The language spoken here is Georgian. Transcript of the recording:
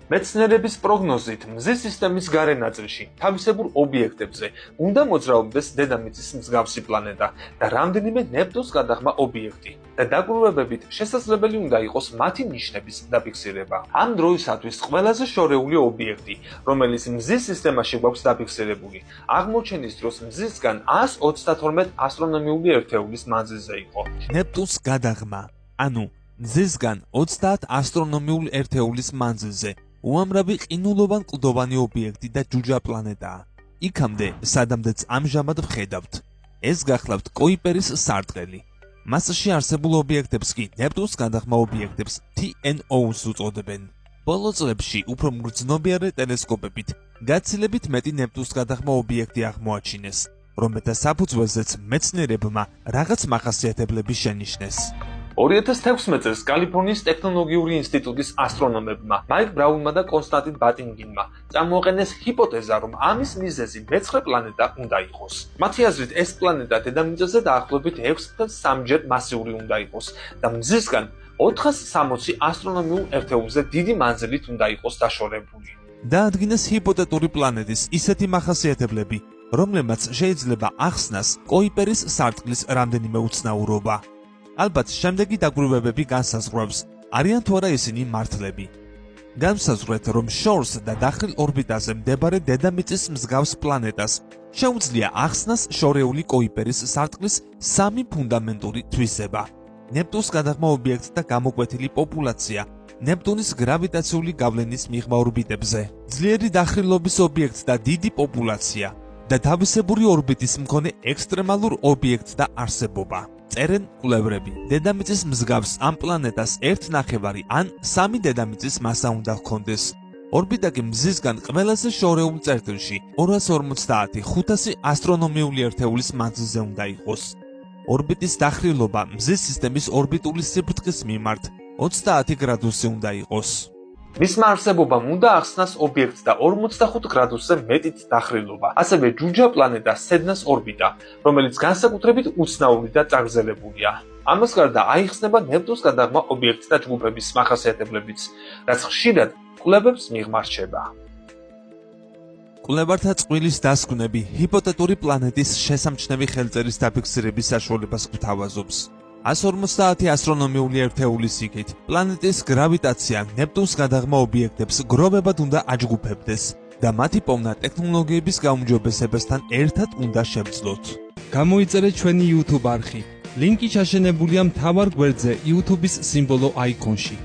მეცნიერების პროგნოზით მზის სისტემის გარე ნაწილში თავისებურ ობიექტებზე უნდა მოძრაობდეს დედამიწის მსგავსი პლანეტა და რამდენიმე ნეპტუნს გადაღმა ობიექტი და დაკვირვებებით შესაძლებელი უნდა იყოს მათი ნიშნების დაფიქსირება. ამ დროისათვის ყველაზე შორეული ობიექტი, რომელიც მზის სისტემაში გვაქვს დაფიქსირებული, აღმოჩენის დროს მზისგან 132 ასტრონომიული ერთეულის მანძილზე იყო. ნეპტუნს გადაღმა, ანუ მზისგან 30 ასტრონომიულ ერთეულის მანძილზე უამრავი ყინულოვან კლდოვანი ობიექტი და ჯუჯა პლანეტაა. იქამდე, სადამდეც ამჟამად ვხედავთ. ეს გახლავთ კოიპერის სარტყელი. მასში არსებულ ობიექტებს კი ნეპტუნს გადაღმა ობიექტებს TNOs უწოდებენ. ბოლო წლებში უფრო მგრძნობიარე ტელესკოპებით გაცილებით მეტი ნეპტუნს გადაღმა ობიექტი აღმოაჩინეს, რომელთა საფუძველზეც მეცნიერებმა რაღაც მახასიათებლები შენიშნეს. 2016 წელს კალიფორნიის ტექნოლოგიური ინსტიტუტის ასტრონომებმა მაიკ ბრაუნმა და კონსტანტინ ბატინგინმა წამოაყენეს ჰიპოთეზა, რომ ამის მიზეზი მეცხრე პლანეტა უნდა იყოს. მათი აზრით, ეს პლანეტა დედამიწაზე დაახლოებით 6.3-ჯერ მასიური უნდა იყოს და მზისგან 460 ასტრონომიულ ერთეულზე დიდი მანძილით უნდა იყოს დაშორებული. დაადგინეს ჰიპოთეტური პლანეტის ისეთი მახასიათებლები, რომლებმაც შეიძლება ახსნას კოიპერის სარტყლის რამდენიმე უცნაურობა. ალბათ შემდეგი დაკვირვებები განსაზღვრავს, არიან თუ არა ისინი მართლები. განსაზღვრეთ, რომ შორს და დახრილ ორბიტაზე მდებარე დედამიწის მსგავს პლანეტას შეუძლია ახსნას შორეული კოიპერის სარტყლის 3 ფუნდამენტური თვისება. ნეპტუნს გადაღმა ობიექტთა გამოკვეთილი პოპულაცია ნეპტუნის გრავიტაციული გავლენის მიღმა ორბიტებზე, ძლიერი დახრილობის ობიექტთა დიდი პოპულაცია და თავისებური ორბიტის მქონე ექსტრემალურ ობიექტთა არსებობა. წერენ კვლევრები, დედამიწის მსგავს ამ პლანეტას 1/9 ან 3 დედამიწის მასა უნდა ჰქონდეს. ორბიტა კი მზისგან ყველაზე შორეულ წერტილში 250-500 ასტრონომიული ერთეულის მანძილზე უნდა იყოს. ორბიტის დახრილობა მზის სისტემის ორბიტული სიბრტყის მიმართ 30 გრადუსი უნდა იყოს. მისმა არსებობამ უნდა ახსნას ობიექტს და 45 გრადუსზე მეტით დახრილობა. ასევე ჯუჯა პლანეტა სედნას ორბიტა, რომელიც განსაკუთრებით უცნაური და წაგრძელებულია. ამას გარდა აიხსნება ნეპტუნს გადაღმა ობიექტთა ჯგუფების მახასიათებლებიც, რაც ხშირად კვლევებს მიღმარჩება. კვლევართა წყვილის დასკვნები ჰიპოთეტური პლანეტის შესამჩნევი ხელწერის დაფიქსირების საშუალებას გვთავაზობს. 150 ასტრონომიული ერთეულის იქით პლანეტის გრავიტაცია ნეპტუნს გადაღმა ობიექტებს გროვებად უნდა აჯგუფებდეს და მათი პოვნა ტექნოლოგიების გაუმჯობესებასთან ერთად უნდა შევძლოთ. გამოიწერეთ ჩვენი YouTube არხი. ლინკი ჩაშენებულია მთავარ გვერდზე YouTube-ის სიმბოლო აიკონში.